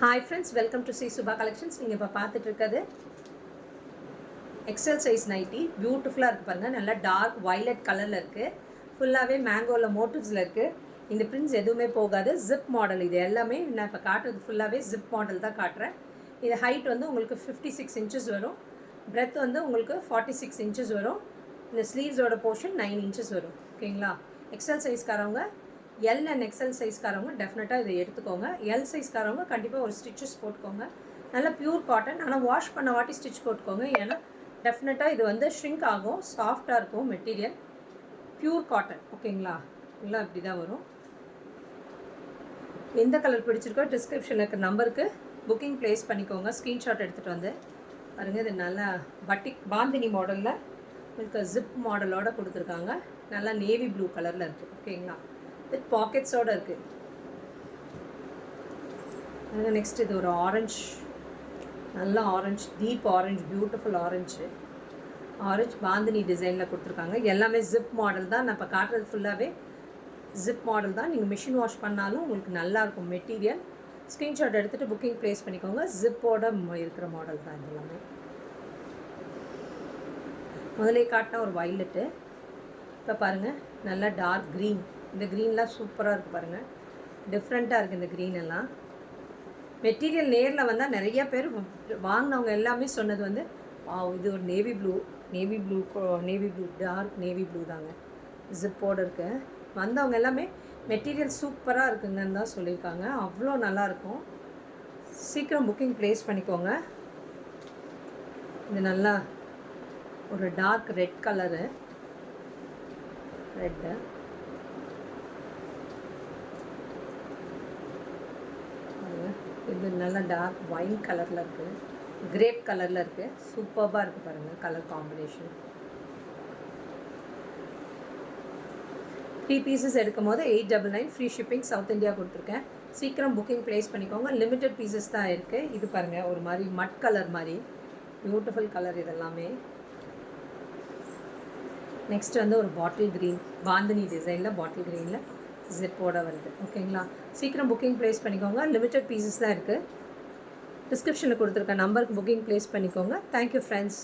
Hi friends, welcome to Sri Subha collections. நீங்கள் இப்போ பார்த்துட்டு இருக்கிறது எக்ஸல் சைஸ் நைட்டி. பியூட்டிஃபுல்லாக இருக்குது பாருங்கள். நல்லா டார்க் வைலட் கலரில் இருக்குது. ஃபுல்லாகவே மேங்கோவில் மோட்டிவ்ஸில் இருக்குது. இந்த பிரிண்ட்ஸ் எதுவுமே போகாது. ஜிப் மாடல் இது எல்லாமே. நான் இப்போ காட்டுறது ஃபுல்லாகவே ஜிப் மாடல் தான் காட்டுறேன். இது ஹைட் வந்து உங்களுக்கு 56 இன்ச்சஸ் வரும். பிரெத் வந்து உங்களுக்கு 46 இன்ச்சஸ் வரும். இந்த ஸ்லீவ்ஸோட போர்ஷன் 9 இன்ச்சஸ் வரும். ஓகேங்களா? எக்ஸல் சைஸ்காரவங்க, எல் அண்ட் எக்ஸல் சைஸ்காரவங்க டெஃபினட்டாக இதை எடுத்துக்கோங்க. எல் சைஸ்காரவங்க கண்டிப்பாக ஒரு ஸ்டிச்சஸ் போட்டுக்கோங்க. நல்லா பியூர் காட்டன், ஆனால் வாஷ் பண்ண வாட்டி ஸ்டிச் போட்டுக்கோங்க. ஏன்னா டெஃபினட்டாக இது வந்து ஷ்ரிங்க் ஆகும். சாஃப்டாக இருக்கும் மெட்டீரியல். Pure cotton. ஓகேங்களா? எல்லாம் இப்படி தான் வரும். எந்த கலர் பிடிச்சிருக்கோ டிஸ்கிரிப்ஷனில் இருக்கிற நம்பருக்கு புக்கிங் ப்ளேஸ் பண்ணிக்கோங்க. ஸ்க்ரீன்ஷாட் எடுத்துகிட்டு வந்து பாருங்கள். இது நல்லா பட்டிக் பாந்தினி மாடலில் உங்களுக்கு ஜிப் மாடலோடு கொடுத்துருக்காங்க. நல்லா நேவி ப்ளூ கலரில் இருக்குது. ஓகேங்களா? வித் பாக்கெட்ஸோடு இருக்குது. நெக்ஸ்ட் இது ஒரு ஆரஞ்சு, நல்லா orange, deep orange, beautiful orange. Orange bandhani டிசைனில் கொடுத்துருக்காங்க. எல்லாமே ஜிப் மாடல் தான். நான் இப்போ காட்டுறது ஃபுல்லாகவே ஜிப் மாடல் தான். நீங்கள் மிஷின் வாஷ் பண்ணாலும் உங்களுக்கு நல்லாயிருக்கும் மெட்டீரியல். ஸ்க்ரீன்ஷாட் எடுத்துகிட்டு புக்கிங் ப்ளேஸ் பண்ணிக்கோங்க. ஜிப்போட இருக்கிற மாடல் தான் இது எல்லாமே. முதலே காட்டின ஒரு வைலட்டு. இப்போ பாருங்கள், நல்லா டார்க் க்ரீன். இந்த க்ரீன்லாம் சூப்பராக இருக்குது பாருங்கள். டிஃப்ரெண்ட்டாக இருக்குது இந்த க்ரீன் எல்லாம். மெட்டீரியல் நேரில் வந்தால் நிறைய பேர் வாங்கினவங்க எல்லாமே சொன்னது வந்து இது ஒரு navy blue, navy blue dark navy blue தாங்க. ஜிப்போடு இருக்கு. வந்தவங்க எல்லாமே மெட்டீரியல் சூப்பராக இருக்குங்கன்னு தான் சொல்லியிருக்காங்க. அவ்வளோ நல்லாயிருக்கும். சீக்கிரம் புக்கிங் ப்ளேஸ் பண்ணிக்கோங்க. இது நல்லா ஒரு டார்க் ரெட் கலரு. ரெட்டு இது நல்லா டார்க் ஒயின் கலரில் இருக்குது. கிரேப் கலரில் இருக்குது. சூப்பராக இருக்குது பாருங்கள் கலர் காம்பினேஷன். 3 பீசஸ் எடுக்கும் போது 899 ஃப்ரீ ஷிப்பிங். சவுத் இந்தியா கொடுத்துருக்கேன். சீக்கிரம் புக்கிங் ப்ளேஸ் பண்ணிக்கோங்க. லிமிட்டட் பீசஸ் தான் இருக்குது. இது பாருங்கள், ஒரு மாதிரி மட் கலர் மாதிரி பியூட்டிஃபுல் கலர் இதெல்லாமே. நெக்ஸ்ட் வந்து ஒரு பாட்டில் க்ரீன், பாந்தினி டிசைனில் பாட்டில் க்ரீனில் ஜிப்போட வருது. ஓகேங்களா? சீக்கிரம் புக்கிங் ப்ளேஸ் பண்ணிக்கோங்க. லிமிட்டட் பீசஸ் தான் இருக்குது. டிஸ்கிரிப்ஷனில் கொடுத்துருக்க நம்பருக்கு புக்கிங் ப்ளேஸ் பண்ணிக்கோங்க. Thank you friends.